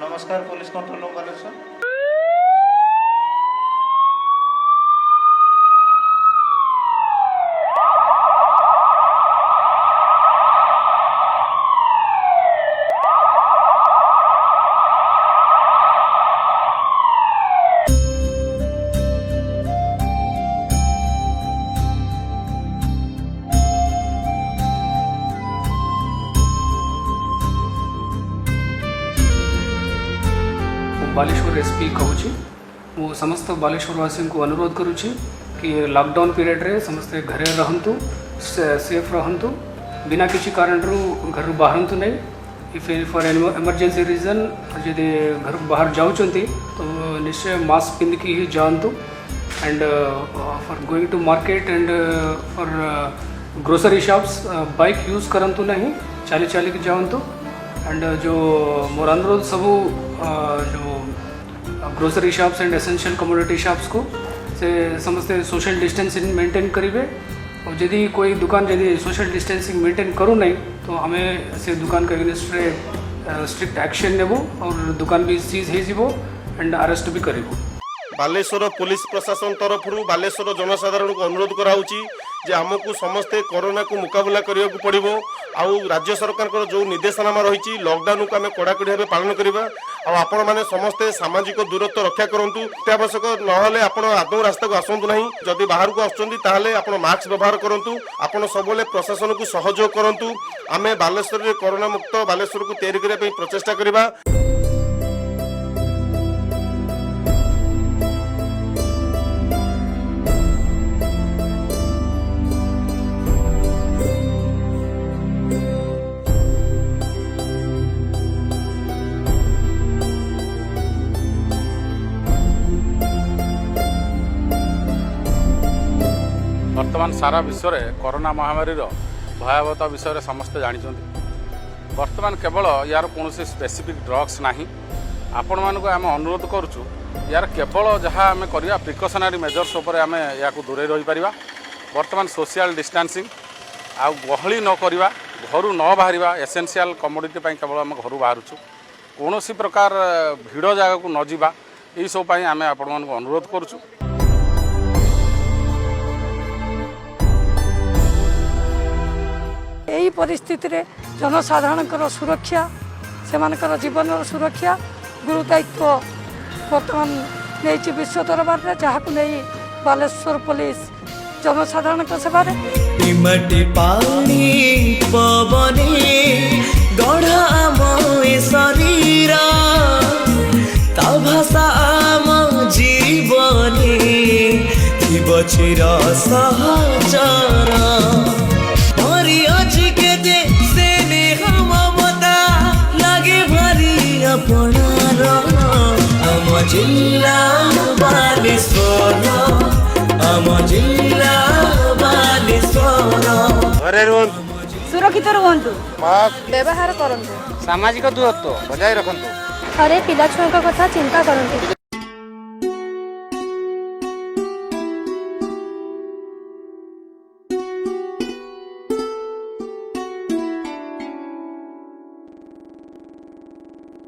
नमस्कार police control room Baleshwar. Baleshwar SP कहूँ मु समस्त बालेश्वरवासी को अनुरोध करुँची कि लॉकडाउन पीरियड रे समस्ते घरे रहंतु, सेफ रहंतु, बिना किसी कारण घर बाहरंतु नहीं। इफ फॉर इमरजेंसी रीजन यदि घर बाहर जाऊँच तो निश्चय मास्क पिंधिकी ही जातु। And for going to market and for grocery shops bike use करंतु नहीं, चाली चाली के जातु। एंड जो मोर अनुरोध सबू जो grocery shops and essential commodity shops को से समस्ते सोशल डिस्टेंसिंग मेंटेन करेंगे। और यदि कोई दुकान यदि सोशल डिस्टेंसिंग मेंटेन करूँ नहीं तो हमें से दुकान के अगेंस्ट स्ट्रिक्ट एक्शन नेबो और दुकान भी सीज हो एंड अरेस्ट भी करूँ। बालेश्वर पुलिस प्रशासन तरफ बालेश्वर जनसाधारण को अनुरोध कराऊँगी जे आमको समस्ते कोरोना को मुकाबला करने को पड़ो। आउ राज्य सरकार जो निर्देशनामा रही लॉकडाउन को आम कड़ाकड़ी भाव पालन करवा। आपण मैंने समस्ते सामाजिक दूरत्व रक्षा करूँ। अत्यावश्यक नहले आपण आदौ रास्ता को आसतु ना। जदि बाहर को आसुँच मास्क व्यवहार करूँ। आपण सब प्रशासन को सहयोग करूँ। आम बालेश्वर में कोरोना मुक्त बालेश्वर को तैयारी करने प्रचेषा करवा। वर्तमान सारा विश्व में कोरोना महामारी भयावहता विषय में समस्ते जानते। वर्तमान केवल यार कौन स्पेसिफिक ड्रग्स ना आपण मानक आम अनुरोध करुचु यार केवल जहाँ आम करवा प्रिकसनारी मेजर्स उपर आम या दूरे रही पार। वर्तमान सोशल डिस्टेंसिंग आ गहली न करवा, घर न बाहर, एसेंशियल कमोडिटी केवल आम घर बाहर कौन प्रकार भिड़ जगह को न जावा यही सब आम आपण मानक अनुरोध करुचु। यही परिस्थिति रे जनसाधारण सुरक्षा से जीवन सुरक्षा गुरु दायित्व बर्तमान नहीं विश्व दरबार में जहाँ को नहीं बालेश्वर पुलिस जनसाधारण सेवा शरीर भाषा जीवन चिर सहचर जिला बालेश्वर सुरक्षित रुहतु, व्यवहार करंतु, सामाजिक दूरत्व बजाय रखंतु। अरे पिला छुआ कथा चिंता करंतु।